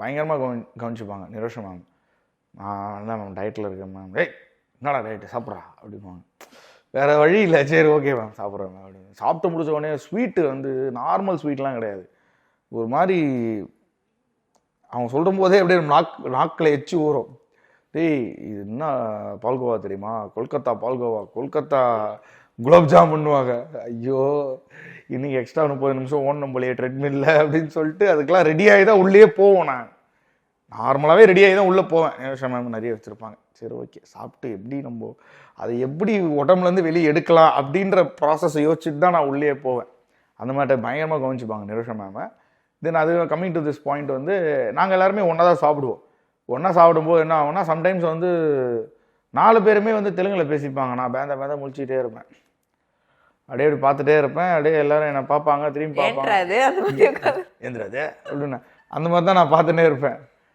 பயங்கரமாக கவனிச்சுப்பாங்க. நிரோஷா மேம், நான் தான் மேம் டயட்டில் இருக்கேன் மேம். ஏய் என்னடா டயட்டு சாப்பிட்றா அப்படிம்பாங்க. வேறு வழி இல்லை, சரி ஓகே மேம் சாப்பிட்றேன் மேம் அப்படின்னு. சாப்பிட்டு முடிச்ச உடனே ஸ்வீட்டு வந்து நார்மல் ஸ்வீட்லாம் கிடையாது, ஒரு மாதிரி அவங்க சொல்லும் போதே அப்படியே நாக்கில் எச்சு ஊறும். டேய் இது என்ன பால்கோவா தெரியுமா, கொல்கத்தா பால்கோவா, கொல்கத்தா குலாப்ஜாம் பண்ணுவாங்க. ஐயோ இன்னைக்கு எக்ஸ்ட்ரா 30 நிமிஷம் ஓடணும் போலையே ட்ரெட்மில்ல அப்படின்னு சொல்லிட்டு அதுக்கெல்லாம் ரெடி ஆகி தான் உள்ளே போவோம். நான் நார்மலாகவே ரெடி ஆகி தான் உள்ளே போவேன். நிமிஷம் மேம் நிறைய வச்சுருப்பாங்க. சரி ஓகே, சாப்பிட்டு எப்படி நம்ம அதை எப்படி உடம்புலேருந்து வெளியே எடுக்கலாம் அப்படின்ற ப்ராசஸை யோசிச்சுட்டு தான் நான் உள்ளே போவேன். அந்த மாதிரி பயங்கரமாக கவனிச்சுப்பாங்க நிரோஷா மேமை. தென் அது கம்மிங் டு திஸ் பாயிண்ட் வந்து நாங்கள் எல்லாருமே ஒன்றா தான் சாப்பிடுவோம். ஒன்றா சாப்பிடும்போது என்ன ஆகும்னா, சம்டைம்ஸ் வந்து 4 பேருமே வந்து தெலுங்கில் பேசிப்பாங்க. நான் பேந்த முழிச்சிக்கிட்டே இருப்பேன், அப்படியே அப்படி பார்த்துட்டே இருப்பேன். அப்படியே எல்லாரும் என்னை பார்ப்பாங்க, திரும்பி பார்ப்பாங்க, எந்திராது அப்படின்னு. அந்த மாதிரி தான் நான் பார்த்துட்டே இருப்பேன்.